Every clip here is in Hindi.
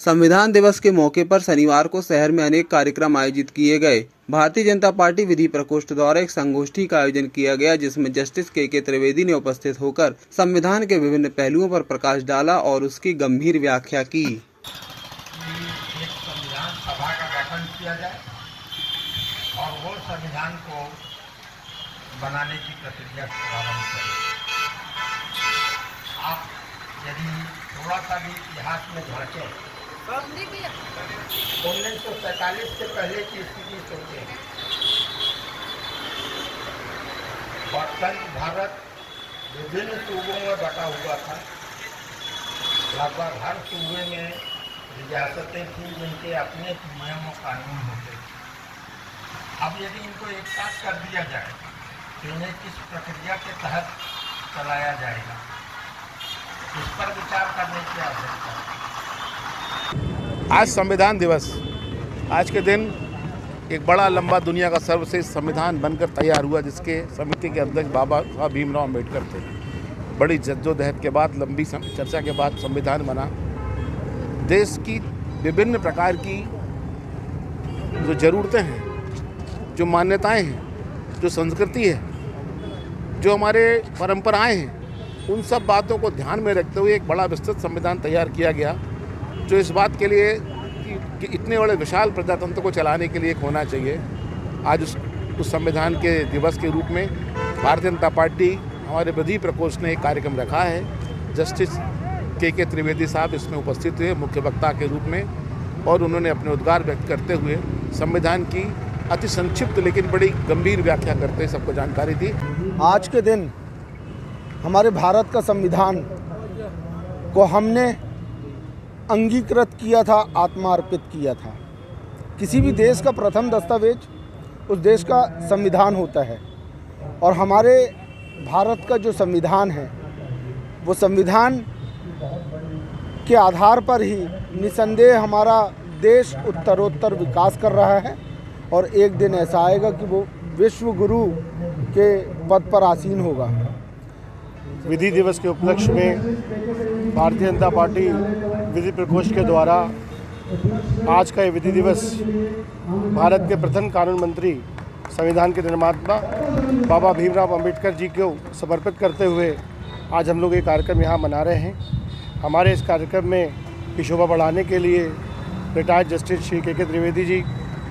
संविधान दिवस के मौके पर शनिवार को शहर में अनेक कार्यक्रम आयोजित किए गए। भारतीय जनता पार्टी विधि प्रकोष्ठ द्वारा एक संगोष्ठी का आयोजन किया गया, जिसमें जस्टिस के त्रिवेदी ने उपस्थित होकर संविधान के विभिन्न पहलुओं पर प्रकाश डाला और उसकी गंभीर व्याख्या की। एक संविधान सभा का गठन किया जाए और वो संविधान को बनाने की प्रक्रिया प्रारंभ करें। आप यदि थोड़ा सा भी इतिहास में झांकें, 1947 से पहले की स्थिति सोचें। भारत विभिन्न सूबों में बटा हुआ था। लगभग हर सूबे में रियासतें थीं जिनके अपने नियम और कानून होते थे। अब यदि इनको एक साथ कर दिया जाए तो इन्हें किस प्रक्रिया के तहत चलाया जाएगा, इस पर विचार करने की आवश्यकता है। आज संविधान दिवस, आज के दिन एक बड़ा लंबा दुनिया का सर्वश्रेष्ठ संविधान बनकर तैयार हुआ, जिसके समिति के अध्यक्ष बाबा साहब भीमराव अम्बेडकर थे। बड़ी जद्दोजहद के बाद, लंबी चर्चा के बाद संविधान बना। देश की विभिन्न प्रकार की जो ज़रूरतें हैं, जो मान्यताएं हैं, जो संस्कृति है, जो हमारे परंपराएं हैं, उन सब बातों को ध्यान में रखते हुए एक बड़ा विस्तृत संविधान तैयार किया गया, जो इस बात के लिए कि इतने बड़े विशाल प्रजातंत्र को चलाने के लिए एक होना चाहिए। आज उस संविधान के दिवस के रूप में भारतीय जनता पार्टी, हमारे विधि प्रकोष्ठ ने एक कार्यक्रम रखा है। जस्टिस के त्रिवेदी साहब इसमें उपस्थित हुए मुख्य वक्ता के रूप में, और उन्होंने अपने उद्गार व्यक्त करते हुए संविधान की अति संक्षिप्त लेकिन बड़ी गंभीर व्याख्या करते सबको जानकारी दी। आज के दिन हमारे भारत का संविधान को हमने अंगीकृत किया था, आत्मार्पित किया था। किसी भी देश का प्रथम दस्तावेज उस देश का संविधान होता है, और हमारे भारत का जो संविधान है, वो संविधान के आधार पर ही निसंदेह हमारा देश उत्तरोत्तर विकास कर रहा है, और एक दिन ऐसा आएगा कि वो विश्व गुरु के पद पर आसीन होगा। विधि दिवस के उपलक्ष्य में भारतीय जनता पार्टी विधि प्रकोष्ठ के द्वारा आज का ये विधि दिवस भारत के प्रथम कानून मंत्री, संविधान के निर्माता बाबा भीमराव अम्बेडकर जी को समर्पित करते हुए आज हम लोग ये कार्यक्रम यहाँ मना रहे हैं। हमारे इस कार्यक्रम में की शोभा बढ़ाने के लिए रिटायर्ड जस्टिस श्री के त्रिवेदी जी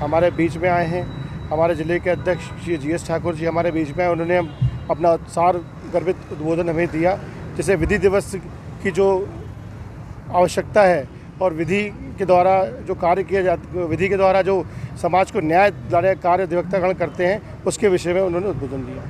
हमारे बीच में आए हैं। हमारे ज़िले के अध्यक्ष श्री GS ठाकुर जी हमारे बीच में आए। उन्होंने अपना सार गर्भित उद्बोधन हमें दिया, जिसे विधि दिवस की जो आवश्यकता है और विधि के द्वारा जो कार्य किया जाता, विधि के द्वारा जो समाज को न्याय दिलाने का कार्य अधिवक्तागण करते हैं, उसके विषय में उन्होंने उद्बोधन दिया।